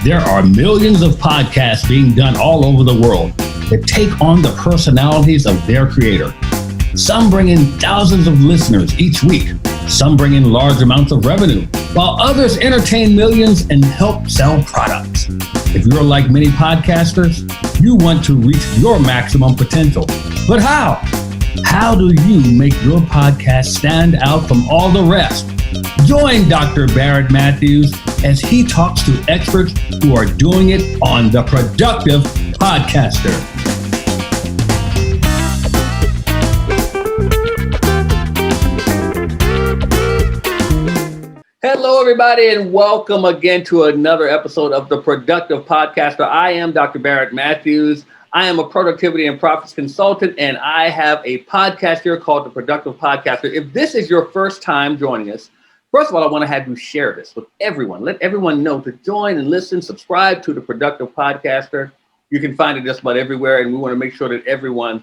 There are millions of podcasts being done all over the world that take on the personalities of their creator. Some bring in thousands of listeners each week. Some bring in large amounts of revenue, while others entertain millions and help sell products. If you're like many podcasters, you want to reach your maximum potential. But how? How do you make your podcast stand out from all the rest? Join Dr. Barrett Matthews as he talks to experts who are doing it on The Productive Podcaster. Hello, everybody, and welcome again to another episode of The Productive Podcaster. I am Dr. Barrett Matthews. I am a productivity and profits consultant, and I have a podcast here called The Productive Podcaster. If this is your first time joining us, first of all, I want to have you share this with everyone. Let everyone know to join and listen, subscribe to The Productive Podcaster. You can find it just about everywhere, and we want to make sure that everyone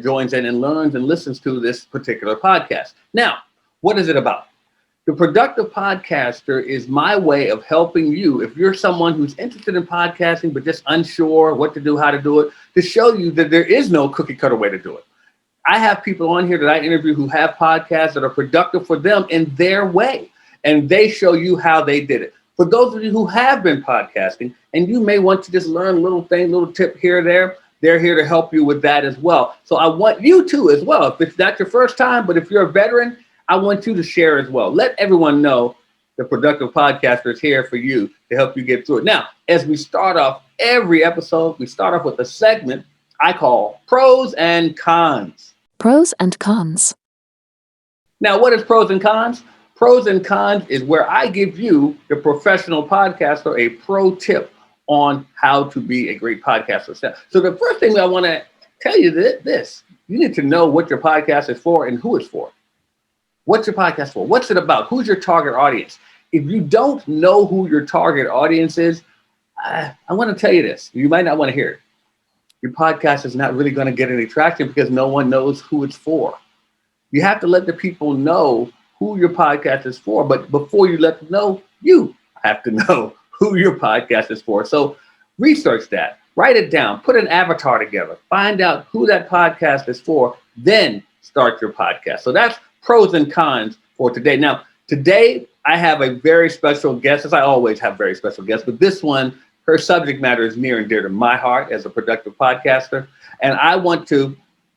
joins in and learns and listens to this particular podcast. Now, what is it about? The Productive Podcaster is my way of helping you, if you're someone who's interested in podcasting but just unsure what to do, how to do it, to show you that there is no cookie cutter way to do it. I have people on here that I interview who have podcasts that are productive for them in their way, and they show you how they did it. For those of you who have been podcasting and you may want to just learn a little thing, little tip here or there, they're here to help you with that as well. So I want you to as well. If it's not your first time, but if you're a veteran, I want you to share as well. Let everyone know the Productive Podcaster is here for you to help you get through it. Now, as we start off every episode, we start off with a segment I call Pros and Cons. Pros and Cons. Now, what is pros and cons? Pros and cons is where I give you, the professional podcaster, a pro tip on how to be a great podcaster. So the first thing I want to tell you this, you need to know what your podcast is for and who it's for. What's your podcast for? What's it about? Who's your target audience? If you don't know who your target audience is, I want to tell you this. You might not want to hear it. Your podcast is not really going to get any traction because no one knows who it's for. You have to let the people know who your podcast is for. But before you let them know, you have to know who your podcast is for. So research that. Write it down. Put an avatar together. Find out who that podcast is for. Then start your podcast. So that's pros and cons for today. Now, today I have a very special guest, as I always have very special guests, but this one, her subject matter is near and dear to my heart as a productive podcaster. And I want to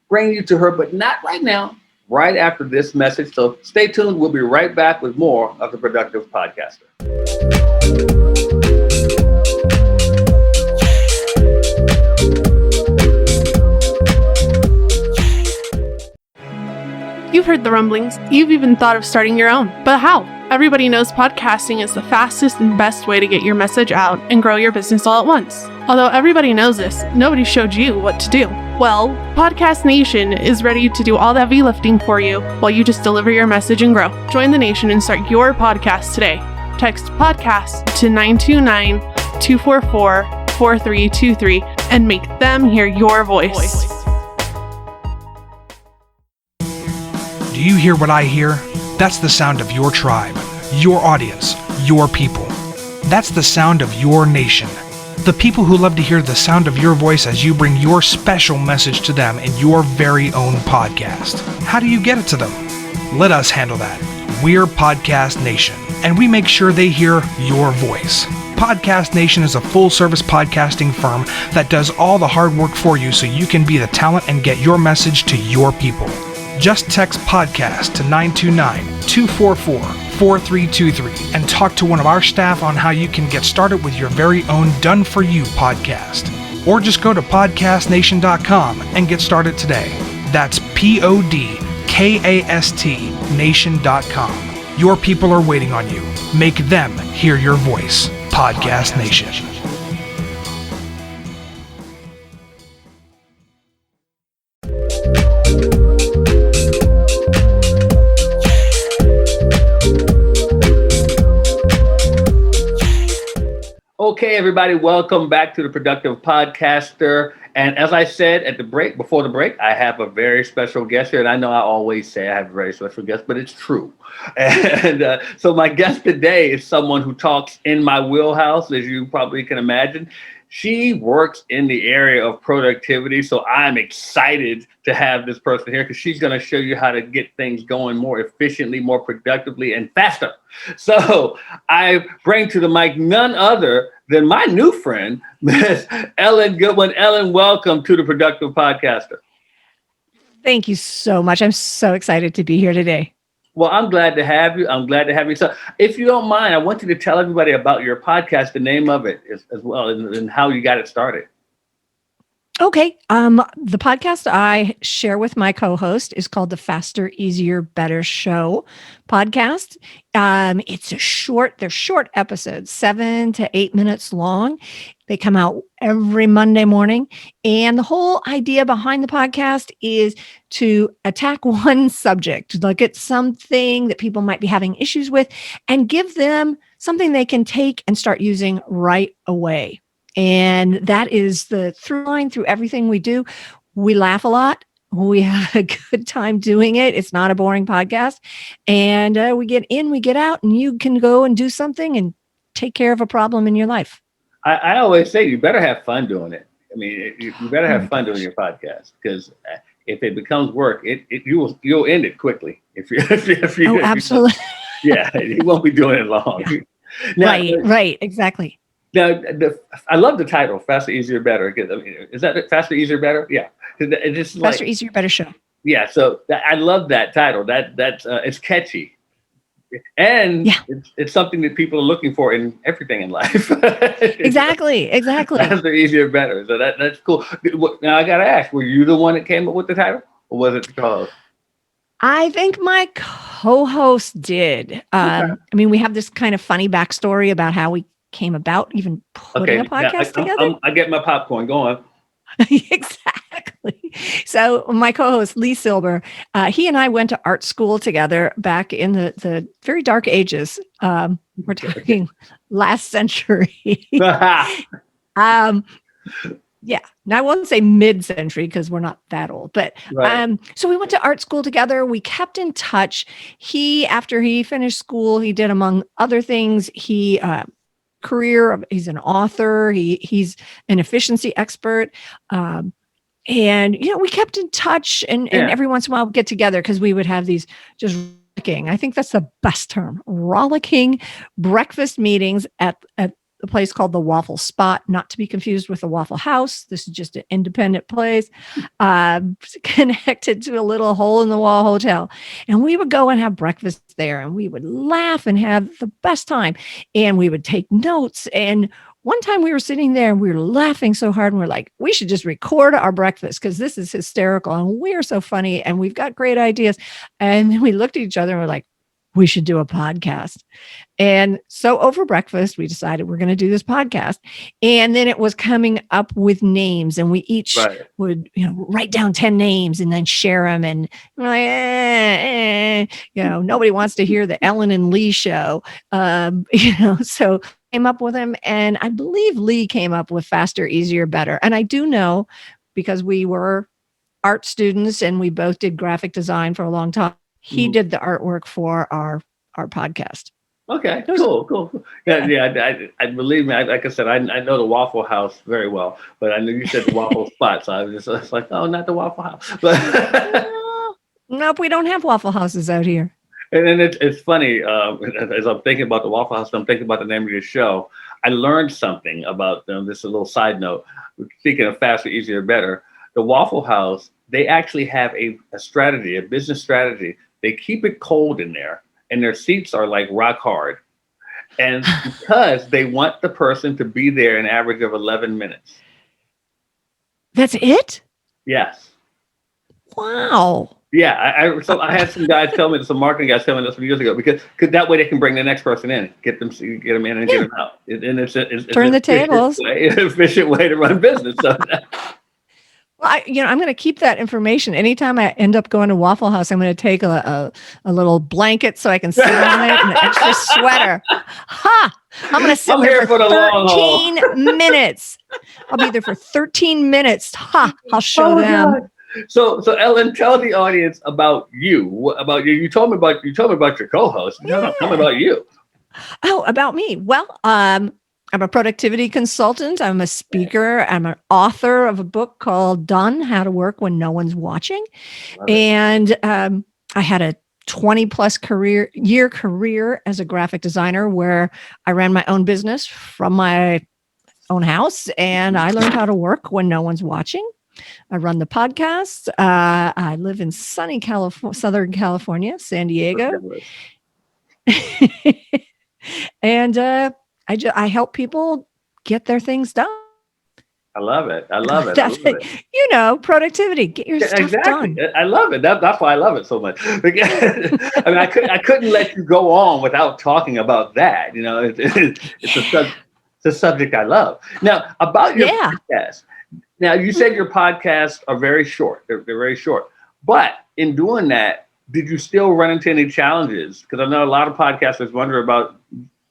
bring you to her, but not right now, right after this message. So stay tuned. We'll be right back with more of the Productive Podcaster. You've heard the rumblings. You've even thought of starting your own. But how? Everybody knows podcasting is the fastest and best way to get your message out and grow your business all at once. Although everybody knows this, nobody showed you what to do. Well, Podcast Nation is ready to do all the heavy lifting for you while you just deliver your message and grow. Join the nation and start your podcast today. Text podcast to 929-244-4323 and make them hear your voice. Do you hear what I hear? That's the sound of your tribe, your audience, your people. That's the sound of your nation. The people who love to hear the sound of your voice as you bring your special message to them in your very own podcast. How do you get it to them? Let us handle that. We're Podcast Nation, and we make sure they hear your voice. Podcast Nation is a full-service podcasting firm that does all the hard work for you so you can be the talent and get your message to your people. Just text podcast to 929-244-4323 and talk to one of our staff on how you can get started with your very own done-for-you podcast. Or just go to podcastnation.com and get started today. That's PODCAST nation.com. Your people are waiting on you. Make them hear your voice. Podcast Nation. Okay, Hey, everybody, welcome back to the Productive Podcaster. And as I said before the break, I have a very special guest here. And I know I always say I have a very special guest, but it's true. And so my guest today is someone who talks in my wheelhouse, as you probably can imagine. She works in the area of productivity, so I'm excited to have this person here because she's going to show you how to get things going more efficiently, more productively, and faster. So I bring to the mic none other than my new friend, Miss Ellen Goodwin. Ellen, welcome to the Productive Podcaster. Thank you so much. I'm so excited to be here today. Well, I'm glad to have you. So if you don't mind, I want you to tell everybody about your podcast, the name of it as well, and how you got it started. Okay. The podcast I share with my co-host is called the Faster, Easier, Better Show podcast. They're short episodes, 7 to 8 minutes long. They come out every Monday morning. And the whole idea behind the podcast is to attack one subject, look at something that people might be having issues with, and give them something they can take and start using right away. And that is the through line through everything we do. We laugh a lot. We have a good time doing it. It's not a boring podcast. And we get in, we get out, and you can go and do something and take care of a problem in your life. I always say you better have fun doing it. I mean, you better have fun doing your podcast, because if it becomes work, you'll end it quickly. If you Absolutely. You won't be doing it long. Yeah. Now, right, exactly. Now, I love the title, Faster, Easier, Better. I mean, is that it? Faster, Easier, Better? Yeah. It's just Faster, Easier, Better Show. Yeah, so I love that title. That's it's catchy. And it's something that people are looking for in everything in life. Exactly. Faster, Easier, Better. So that's cool. Now, I got to ask, were you the one that came up with the title? Or was it the co-host? I think my co-host did. Okay. I mean, we have this kind of funny backstory about how we came about even putting a podcast together. I get my popcorn going. Exactly. So my co-host, Lee Silber, he and I went to art school together back in the very dark ages. We're talking last century. Yeah. Now I won't say mid-century because we're not that old, but right. So we went to art school together. We kept in touch. After he finished school, he did, among other things, he's an author. He's an efficiency expert. And, we kept in touch and every once in a while we'd get together because we would have these just rollicking, I think that's the best term, rollicking breakfast meetings at a place called the Waffle Spot, not to be confused with the Waffle House. This is just an independent place connected to a little hole-in-the-wall hotel. And we would go and have breakfast there, and we would laugh and have the best time. And we would take notes. And one time we were sitting there and we were laughing so hard, and we're like, we should just record our breakfast because this is hysterical. And we're so funny and we've got great ideas. And then we looked at each other and we're like, we should do a podcast. And so over breakfast, we decided we're going to do this podcast. And then it was coming up with names, and we each would, write down 10 names and then share them. And we're like, nobody wants to hear the Ellen and Lee show. So came up with them. And I believe Lee came up with Faster, Easier, Better. And I do know, because we were art students and we both did graphic design for a long time, he did the artwork for our podcast. Okay, cool. Yeah. I believe me. Like I said, I know the Waffle House very well, but I knew you said the Waffle Spot, so I was just like, oh, not the Waffle House. But nope, we don't have Waffle Houses out here. And then it's funny, as I'm thinking about the Waffle House, I'm thinking about the name of your show. I learned something about them. This is a little side note. Speaking of Faster, Easier, Better, the Waffle House, they actually have a strategy, a business strategy. They keep it cold in there, and their seats are like rock hard. And because they want the person to be there an average of 11 minutes. That's it? Yes. Wow. Yeah. I had some marketing guys tell me this some years ago, because that way they can bring the next person in, get them in and get them out. And it's turn the tables. An efficient way to run business. So I'm going to keep that information. Anytime I end up going to Waffle House, I'm going to take a little blanket so I can sit on it and an extra sweater. Ha! I'm going to sit there for the long haul. 13 minutes. I'll be there for 13 minutes. Ha! I'll show them. God. So Ellen, tell the audience about you. About you. You told me about your co-host. Tell me about you. Oh, about me. Well, I'm a productivity consultant. I'm a speaker. I'm an author of a book called Done: How to Work When No One's Watching. And I had a 20 plus year career as a graphic designer where I ran my own business from my own house, and I learned how to work when no one's watching. I run the podcast. I live in sunny Southern California, San Diego. And I help people get their things done. I love it. That's it. Productivity. Get your stuff done. I love it. That's why I love it so much. I mean, I couldn't let you go on without talking about that. It's a subject I love. Now, about your podcast. Now, you said your podcasts are very short. They're very short. But in doing that, did you still run into any challenges? Because I know a lot of podcasters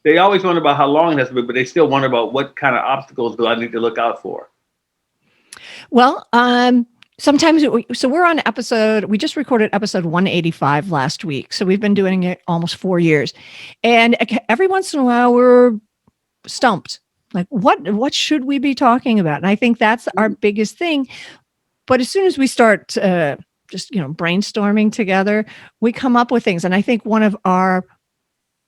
they always wonder about how long it has to be, but they still wonder about what kind of obstacles do I need to look out for? Well, sometimes, so we're on we just recorded episode 185 last week. So we've been doing it almost 4 years. And every once in a while we're stumped. Like, what should we be talking about? And I think that's our biggest thing. But as soon as we start just brainstorming together, we come up with things. And I think one of our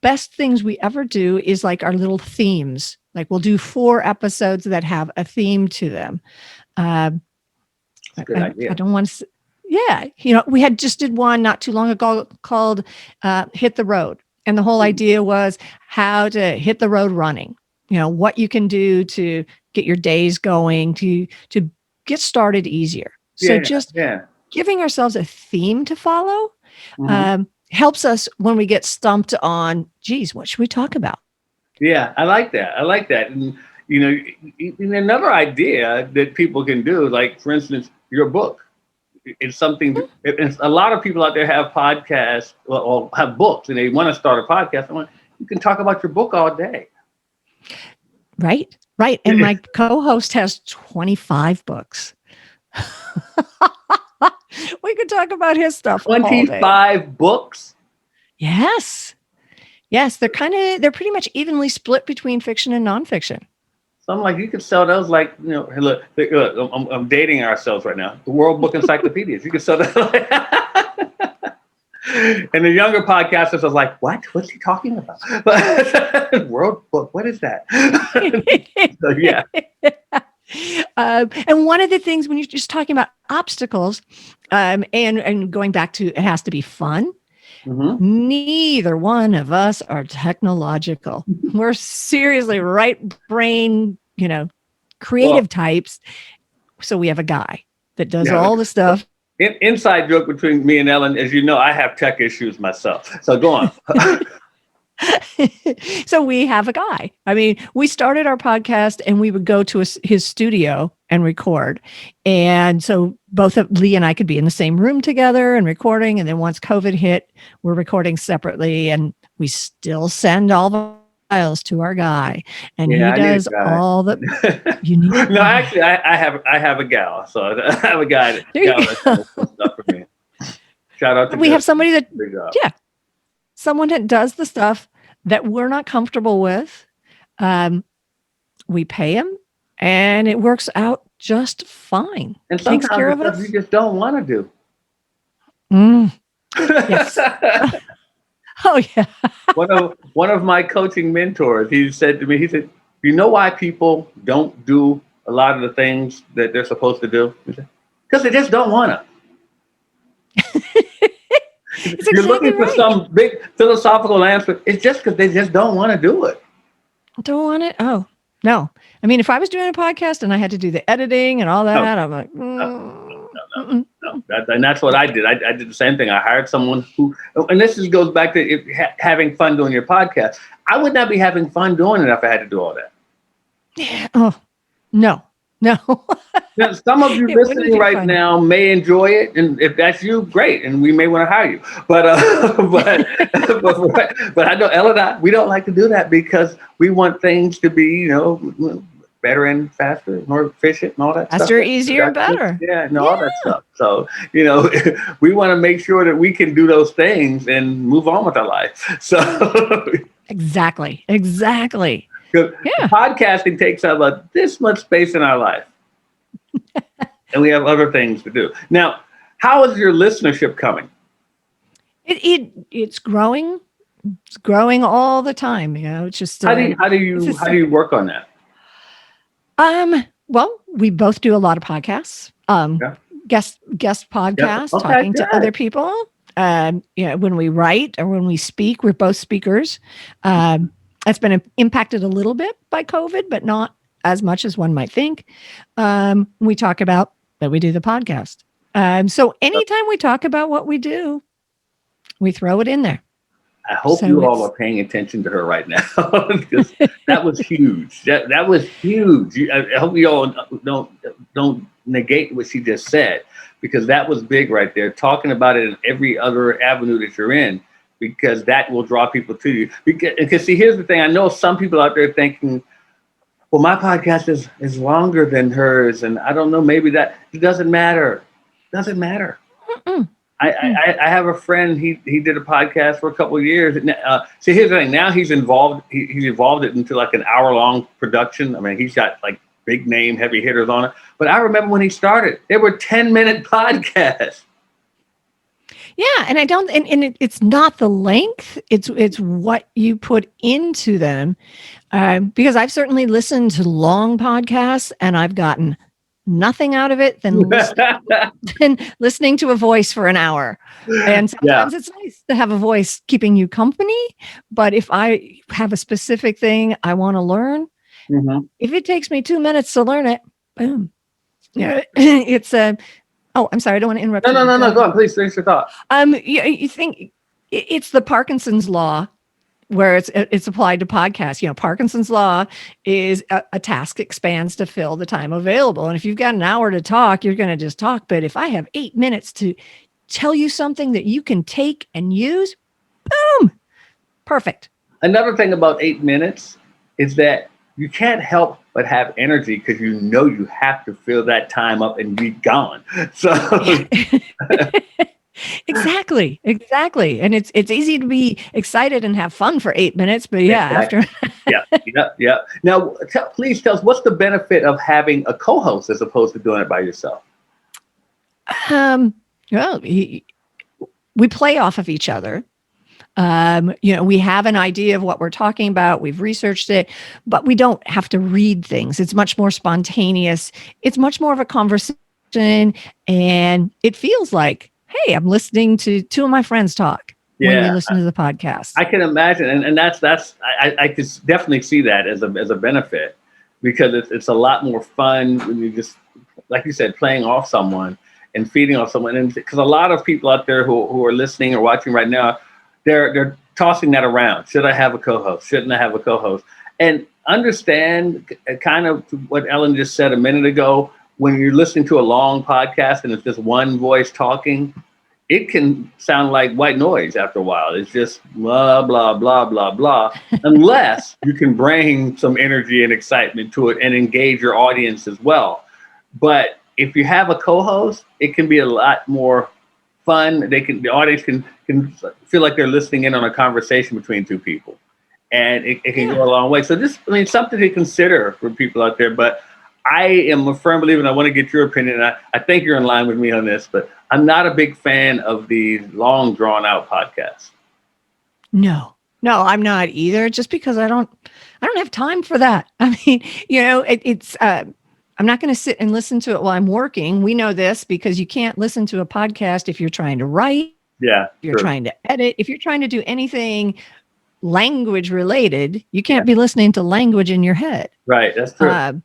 best things we ever do is like our little themes. Like, we'll do 4 episodes that have a theme to them. Good idea. I don't want to. Yeah, we just did one not too long ago called "Hit the Road," and the whole idea was how to hit the road running. What you can do to get your days going, to get started easier. So giving ourselves a theme to follow helps us when we get stumped on, geez, what should we talk about? Yeah, I like that. And, another idea that people can do, like, for instance, your book. It's something, a lot of people out there have podcasts or have books, and they want to start a podcast. You can talk about your book all day. Right. And my co-host has 25 books. We could talk about his stuff. 25 books? Yes. They're pretty much evenly split between fiction and nonfiction. So I'm like, you could sell those look, I'm dating ourselves right now. The World Book Encyclopedias. You could sell that. And the younger podcasters are like, what? What's he talking about? World Book, what is that? So, yeah. And one of the things when you're just talking about obstacles, and going back to it has to be fun. Mm-hmm. Neither one of us are technological. We're seriously right brain, creative types. So we have a guy that does all the stuff. Inside joke between me and Ellen, as you know, I have tech issues myself. So go on. So we have a guy. I mean, we started our podcast and we would go to his studio and record. And so both Lee and I could be in the same room together and recording. And then once COVID hit, we're recording separately, and we still send all the files to our guy, and he does all the. You need no, actually, I have a gal, so I have a guy that does stuff for me. Shout out to we have somebody that someone that does the stuff that we're not comfortable with. We pay him, and it works out just fine. And sometimes takes care of us. You just don't want to do. Yes. Oh yeah. one of my coaching mentors, he said to me, you know why people don't do a lot of the things that they're supposed to do? Because they just don't want to. You're looking for some big philosophical answer. It's just because they just don't want to do it. Don't want it? Oh, no. I mean, if I was doing a podcast and I had to do the editing and all that, I'm like, No. And that's what I did. I did the same thing. I hired someone who, and this goes back to having fun doing your podcast. I would not be having fun doing it if I had to do all that. Yeah. Oh, no. No. Now, some of you It wouldn't listening be right fun. now may enjoy it, and if that's you, great, and we may want to hire you. But but I know Ella and I, we don't like to do that because we want things to be better and faster, more efficient, and all that stuff. Faster, easier, and Productive, better. yeah, and all that stuff. So we want to make sure that we can do those things and move on with our life. So Exactly. 'cause Yeah. podcasting takes up this much space in our life. And we have other things to do. Now, how is your listenership coming? It's growing. It's growing all the time. It's just How do it's you work on that? well, we both do a lot of podcasts. Yeah. Guest podcasts, Okay, talking good. to other people. When we write or when we speak, we're both speakers. That's been impacted a little bit by COVID, but not as much as one might think. We talk about that we do the podcast. So anytime we talk about what we do, we throw it in there. I hope So you all it's- are paying attention to her right now because that was huge. That was huge. I hope you all don't negate what she just said, because that was big right there. Talking about it in every other avenue that you're in, because that will draw people to you. Because see, here's the thing. I know some people out there thinking, well, my podcast is longer than hers, and I don't know, maybe that it doesn't matter. Doesn't matter. Mm-mm. I have a friend. He did a podcast for a couple of years. See, here's the thing. Now he's involved. He's evolved it into like an hour-long production. I mean, he's got like big name heavy hitters on it. But I remember when he started, they were 10-minute podcasts. Yeah, and I don't, and it's not the length; it's what you put into them. Because I've certainly listened to long podcasts, and I've gotten nothing out of it than listening to a voice for an hour. And sometimes it's nice to have a voice keeping you company. But if I have a specific thing I want to learn, if it takes me 2 minutes to learn it, boom. Yeah, it's a. Oh, I'm sorry. I don't want to interrupt. No. Go on, please finish your thought. You think it's the Parkinson's law, where it's applied to podcasts. Parkinson's law is a task expands to fill the time available. And if you've got an hour to talk, you're going to just talk. But if I have 8 minutes to tell you something that you can take and use, boom, perfect. Another thing about 8 minutes is that you can't help but have energy because you have to fill that time up and be gone. So Exactly. And it's easy to be excited and have fun for 8 minutes, but Exactly. after yeah. Now, please tell us, what's the benefit of having a co-host as opposed to doing it by yourself? Well, we play off of each other. We have an idea of what we're talking about. We've researched it, but we don't have to read things. It's much more spontaneous. It's much more of a conversation, and it feels like, hey, I'm listening to two of my friends talk when we listen to the podcast. I can imagine, and that's I could definitely see that as a benefit, because it's a lot more fun when you just, like you said, playing off someone and feeding off someone. And because a lot of people out there who are listening or watching right now, they're tossing that around. Should I have a co-host? Shouldn't I have a co-host? And understand kind of what Ellen just said a minute ago. When you're listening to a long podcast and it's just one voice talking, it can sound like white noise after a while. It's just blah, blah, blah, blah, blah, unless you can bring some energy and excitement to it and engage your audience as well. But if you have a co-host, it can be a lot more fun. The audience can feel like they're listening in on a conversation between two people, and it can go a long way. So something to consider for people out there. But I am a firm believer, and I want to get your opinion. And I think you're in line with me on this, but I'm not a big fan of the long, drawn out podcasts. No, I'm not either. Just because I don't have time for that. I mean, it's. I'm not going to sit and listen to it while I'm working. We know this because you can't listen to a podcast if you're trying to write. Yeah. If you're trying to edit. If you're trying to do anything language related, you can't be listening to language in your head. Right. That's true.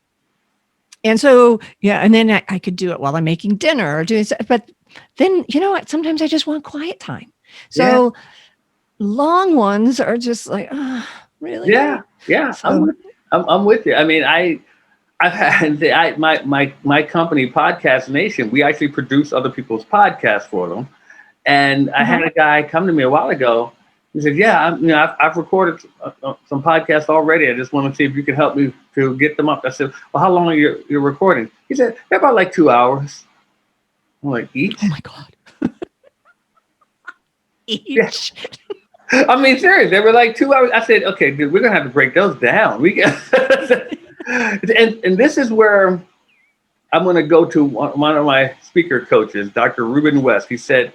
And so, and then I could do it while I'm making dinner or doing stuff. But then, what? Sometimes I just want quiet time. So long ones are just like, really? Yeah. So, I'm with you. I mean, I've had my company, Podcast Nation. We actually produce other people's podcasts for them. And I had a guy come to me a while ago. He said, "Yeah, I've recorded some podcasts already. I just want to see if you can help me to get them up." I said, "Well, how long are you recording?" He said, "They're about like 2 hours." I'm like, "Each?" Oh my God. Each. Yeah. I mean, seriously, they were like 2 hours. I said, "Okay, dude, we're gonna have to break those down." We can. and this is where I'm gonna go to one of my speaker coaches, Dr. Ruben West. He said,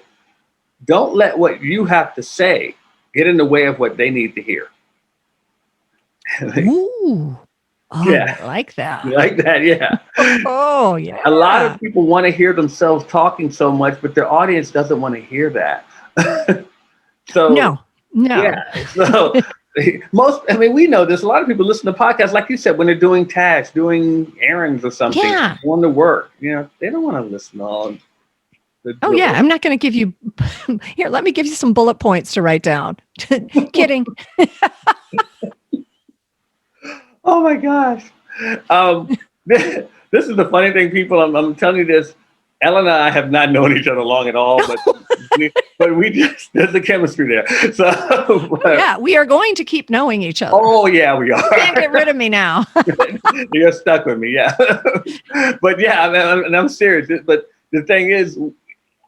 "Don't let what you have to say get in the way of what they need to hear." Ooh. Oh, Yeah. I like that. You like that? Yeah. Oh, yeah. A lot of people want to hear themselves talking so much, but their audience doesn't want to hear that. So No. yeah. So we know this. A lot of people listen to podcasts, like you said, when they're doing tasks, doing errands or something, going to work. They don't want to listen on. Oh, yeah. I'm not going to give you here. Let me give you some bullet points to write down. Kidding. Oh my gosh. This is the funny thing, people. I'm telling you this. Ellen and I have not known each other long at all, but we just, there's the chemistry there. So yeah, we are going to keep knowing each other. Oh yeah, we are. You can't get rid of me now. You're stuck with me, yeah. But yeah, and I'm serious. But the thing is,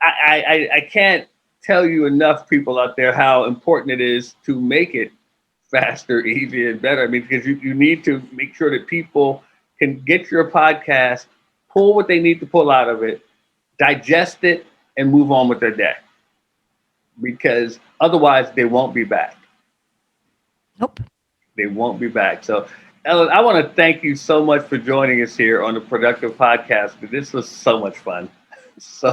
I can't tell you enough, people out there, how important it is to make it faster, easier, and better. I mean, because you need to make sure that people can get your podcast, pull what they need to pull out of it, digest it, and move on with their day. Because otherwise, they won't be back. Nope. They won't be back. So, Ellen, I want to thank you so much for joining us here on the Productive Podcast. This was so much fun.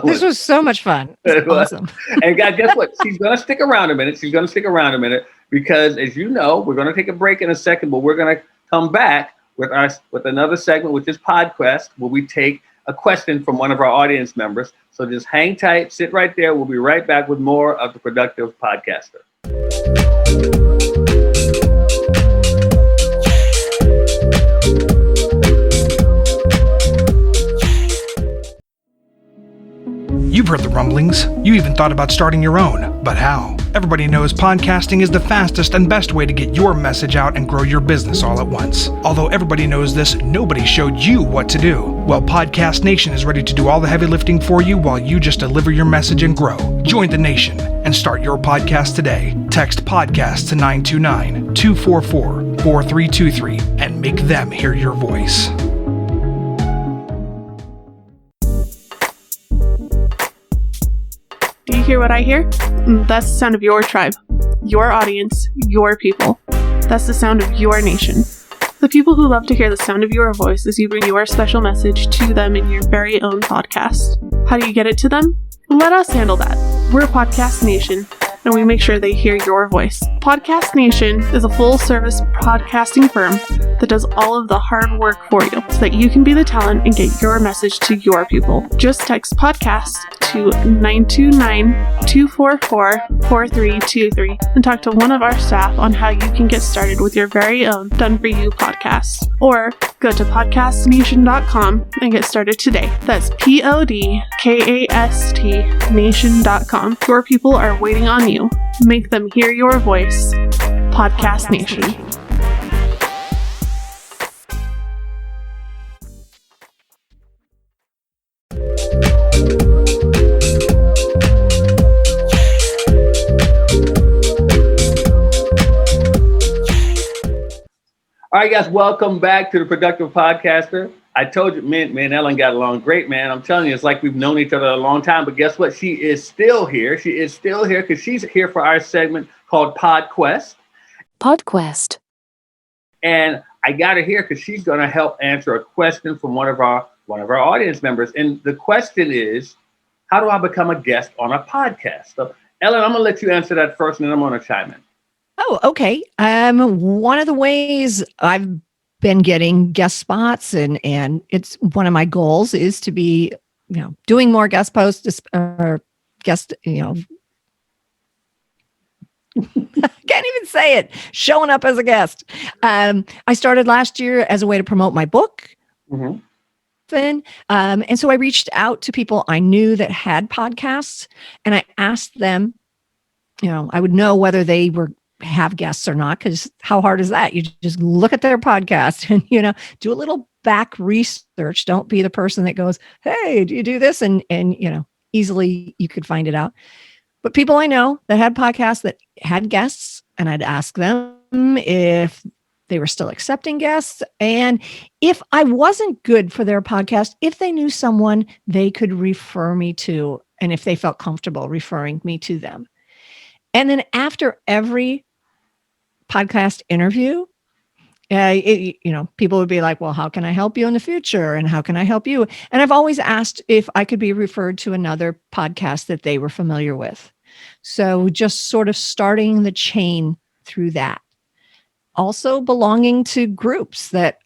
This was so much fun. It's awesome. And guys, guess what? She's going to stick around a minute. Because, as you know, we're going to take a break in a second, but we're going to come back with another segment, which is PodQuest, where we take a question from one of our audience members. So just hang tight, sit right there. We'll be right back with more of the Productive Podcaster. You've heard the rumblings. You even thought about starting your own. But how? Everybody knows podcasting is the fastest and best way to get your message out and grow your business all at once. Although everybody knows this, nobody showed you what to do. Well, Podcast Nation is ready to do all the heavy lifting for you while you just deliver your message and grow. Join the nation and start your podcast today. Text podcast to 929-244-4323 and make them hear your voice. Do you hear what I hear? That's the sound of your tribe, your audience, your people. That's the sound of your nation. The people who love to hear the sound of your voice as you bring your special message to them in your very own podcast. How do you get it to them? Let us handle that. We're Podcast Nation, and we make sure they hear your voice. Podcast Nation is a full-service podcasting firm that does all of the hard work for you so that you can be the talent and get your message to your people. Just text podcast to 929-244-4323 and talk to one of our staff on how you can get started with your very own done-for-you podcast. Or go to podcastnation.com and get started today. That's PODCAST nation.com. Your people are waiting on you. Make them hear your voice. Podcast Nation. All right, guys, welcome back to the Productive Podcaster. I told you, me and Ellen got along great, man. I'm telling you, it's like we've known each other a long time. But guess what? She is still here. She is still here because she's here for our segment called PodQuest. PodQuest. And I got her here because she's going to help answer a question from one of our audience members. And the question is, how do I become a guest on a podcast? So, Ellen, I'm going to let you answer that first, and then I'm going to chime in. Oh, okay. One of the ways I've been getting guest spots and it's one of my goals is to be, doing more guest posts or guest, I can't even say it, showing up as a guest. I started last year as a way to promote my book, Mm-hmm. And so I reached out to people I knew that had podcasts, and I asked them, I would know whether they have guests or not, because how hard is that? You just look at their podcast and, do a little back research. Don't be the person that goes, hey, do you do this? And easily you could find it out. But people I know that had podcasts that had guests, and I'd ask them if they were still accepting guests. And if I wasn't good for their podcast, if they knew someone they could refer me to, and if they felt comfortable referring me to them. And then after every podcast interview, people would be like, well, how can I help you in the future? And how can I help you? And I've always asked if I could be referred to another podcast that they were familiar with. So just sort of starting the chain through that. Also belonging to groups that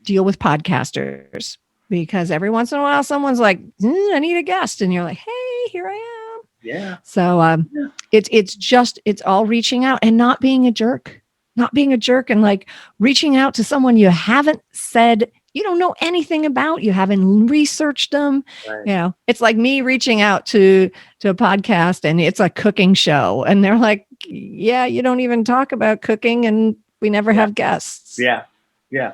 deal with podcasters, because every once in a while someone's like, I need a guest. And you're like, hey, here I am. Yeah. So it's all reaching out and not being a jerk. And like reaching out to someone you haven't said, you don't know anything about, you haven't researched them. Right. It's like me reaching out to a podcast and it's a cooking show. And they're like, yeah, you don't even talk about cooking and we never have guests. Yeah. Yeah.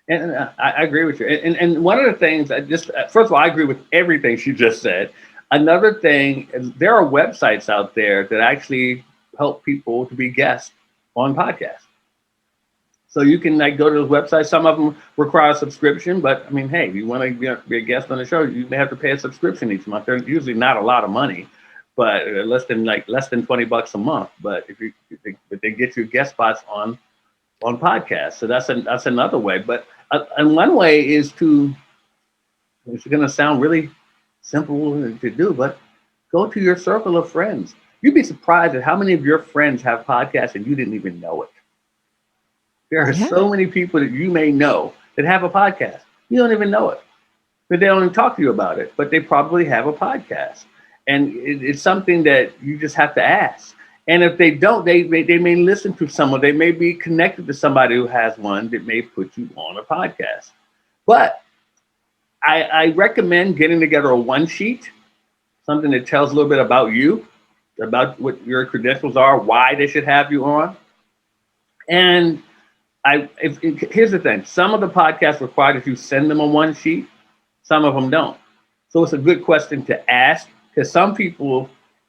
And I agree with you. And one of the things first of all, I agree with everything she just said. Another thing is there are websites out there that actually help people to be guests on podcasts. So you can go to those websites. Some of them require a subscription, but I mean, hey, if you want to be a guest on the show, you may have to pay a subscription each month. They're usually not a lot of money, but less than $20 a month. But if they get you guest spots on podcasts, so that's another way. But and one way is it's going to sound really simple to do, but go to your circle of friends. You'd be surprised at how many of your friends have podcasts and you didn't even know it. There are so many people that you may know that have a podcast. You don't even know it, but they don't even talk to you about it, but they probably have a podcast. And it's something that you just have to ask. And if they don't, they may listen to someone. They may be connected to somebody who has one that may put you on a podcast. But I recommend getting together a one sheet, something that tells a little bit about you, about what your credentials are, why they should have you on. And here's the thing. Some of the podcasts require that you send them a one sheet. Some of them don't. So it's a good question to ask, because some people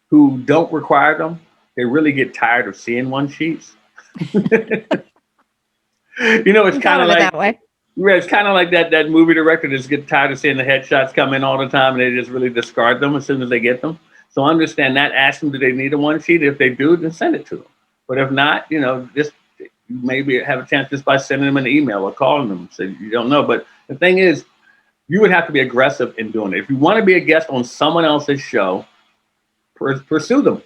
who don't require them, they really get tired of seeing one sheets. It's kind of like that way. It's kind of like that movie director that's get tired of seeing the headshots come in all the time and they just really discard them as soon as they get them. So understand that. Ask them, do they need a one sheet? If they do, then send it to them. But if not, just maybe have a chance just by sending them an email or calling them. So you don't know. But the thing is, you would have to be aggressive in doing it. If you want to be a guest on someone else's show, pursue them.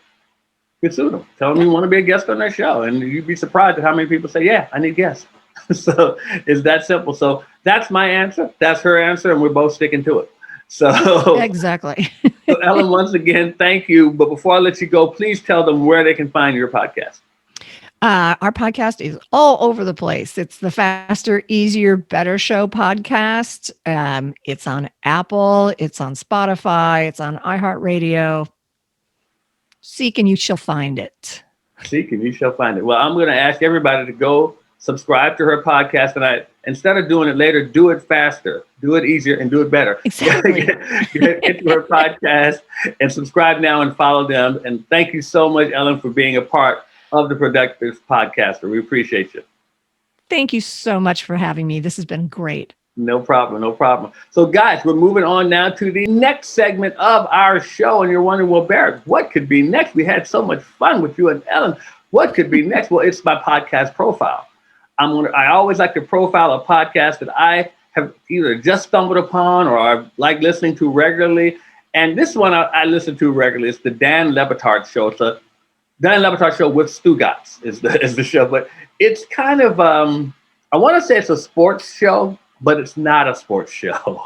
Pursue them. Tell them you want to be a guest on their show. And you'd be surprised at how many people say, yeah, I need guests. So it's that simple. So that's my answer. That's her answer. And we're both sticking to it. So exactly. So Ellen, once again, thank you. But before I let you go, please tell them where they can find your podcast. Our podcast is all over the place. It's the Faster, Easier, Better Show podcast. It's on Apple. It's on Spotify. It's on iHeartRadio. Seek and you shall find it. Seek and you shall find it. Well, I'm going to ask everybody to go subscribe to her podcast. And instead of doing it later, do it faster, do it easier, and do it better. Exactly. Get to her podcast and subscribe now and follow them. And thank you so much, Ellen, for being a part of the Productive Podcaster. We appreciate you. Thank you so much for having me. This has been great. No problem. No problem. So guys, we're moving on now to the next segment of our show. And you're wondering, well, Barrett, what could be next? We had so much fun with you and Ellen. What could be next? Well, it's my podcast profile. I always like to profile a podcast that I have either just stumbled upon or I like listening to regularly. And this one I listen to regularly. It's the Dan Le Batard Show. It's a Dan Le Batard Show with Stugotz is the show. But it's kind of, I want to say it's a sports show, but it's not a sports show.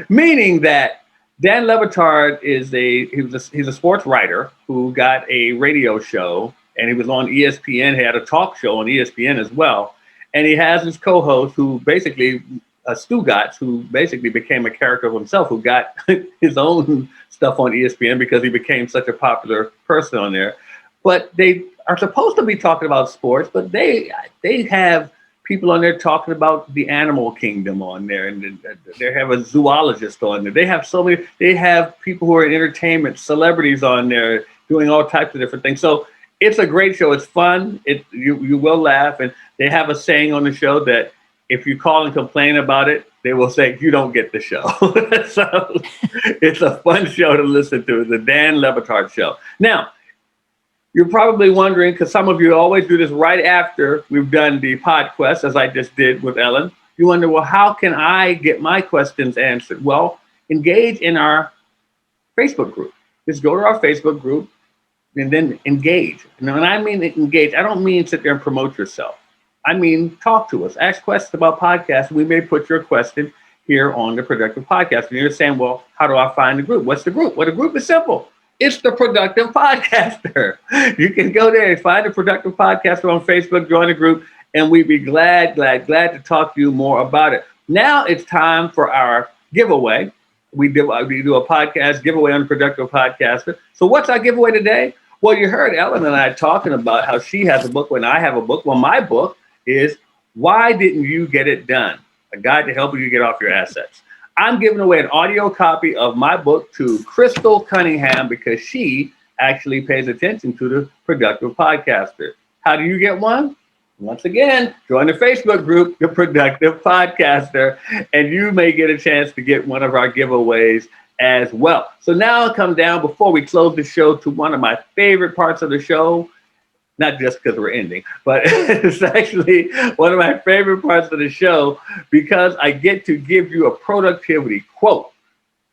Meaning that Dan Le Batard he's a sports writer who got a radio show, and he was on ESPN. He had a talk show on ESPN as well. And he has his co-host who basically Stugotz, who basically became a character of himself, who got his own stuff on ESPN because he became such a popular person on there. But they are supposed to be talking about sports, but they have people on there talking about the animal kingdom on there, and they have a zoologist on there. They have so many. They have people who are in entertainment, celebrities on there doing all types of different things. So it's a great show. It's fun. You will laugh, and they have a saying on the show that if you call and complain about it, they will say you don't get the show. So it's a fun show to listen to. The Dan Le Batard Show. Now, you're probably wondering, because some of you always do this right after we've done the PodQuest, as I just did with Ellen. You wonder, well, how can I get my questions answered? Well, engage in our Facebook group. Just go to our Facebook group and then engage. And when I mean engage, I don't mean sit there and promote yourself. I mean, talk to us. Ask questions about podcasts. We may put your question here on the Productive Podcast. And you're saying, well, how do I find the group? What's the group? Well, the group is simple. It's the Productive Podcaster. You can go there and find the Productive Podcaster on Facebook, join the group, and we'd be glad to talk to you more about it. Now it's time for our giveaway. We do a podcast giveaway on the Productive Podcaster. So what's our giveaway today? Well, you heard Ellen and I talking about how she has a book when I have a book. Well, my book is Why Didn't You Get It Done? A guide to help you get off your assets. I'm giving away an audio copy of my book to Crystal Cunningham because she actually pays attention to the Productive Podcaster. How do you get one? Once again, join the Facebook group, The Productive Podcaster, and you may get a chance to get one of our giveaways as well. So now I'll come down before we close the show to one of my favorite parts of the show. Not just because we're ending, but it's actually one of my favorite parts of the show because I get to give you a productivity quote.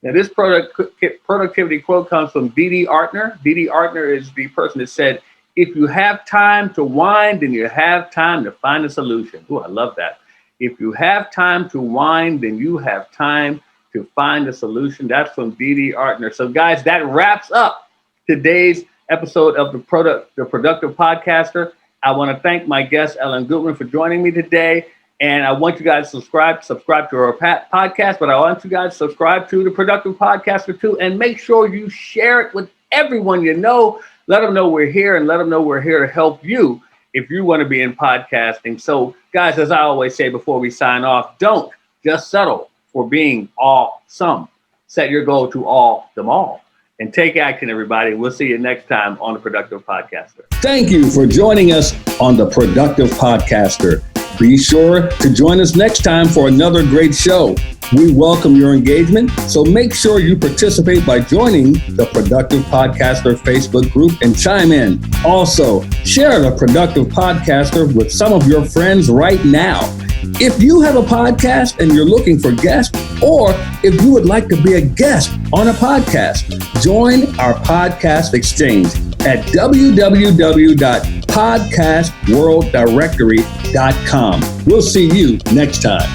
Now, this productivity quote comes from Dee Artner. Dee Artner is the person that said, if you have time to whine, then you have time to find a solution. Oh, I love that. If you have time to whine, then you have time to find a solution. That's from Dee Artner. So, guys, that wraps up today's episode of the Productive Podcaster. I want to thank my guest, Ellen Goodwin, for joining me today. And I want you guys to subscribe to our podcast, but I want you guys to subscribe to the Productive Podcaster too, and make sure you share it with everyone you know. Let them know we're here and let them know we're here to help you if you want to be in podcasting. So, guys, as I always say before we sign off, don't just settle for being awesome. Set your goal to all them all. And take action, everybody. We'll see you next time on the Productive Podcaster. Thank you for joining us on the Productive Podcaster. Be sure to join us next time for another great show. We welcome your engagement, so make sure you participate by joining the Productive Podcaster Facebook group and chime in. Also, share the Productive Podcaster with some of your friends right now. If you have a podcast and you're looking for guests, or if you would like to be a guest on a podcast, join our podcast exchange at www.podcastworlddirectory.com. We'll see you next time.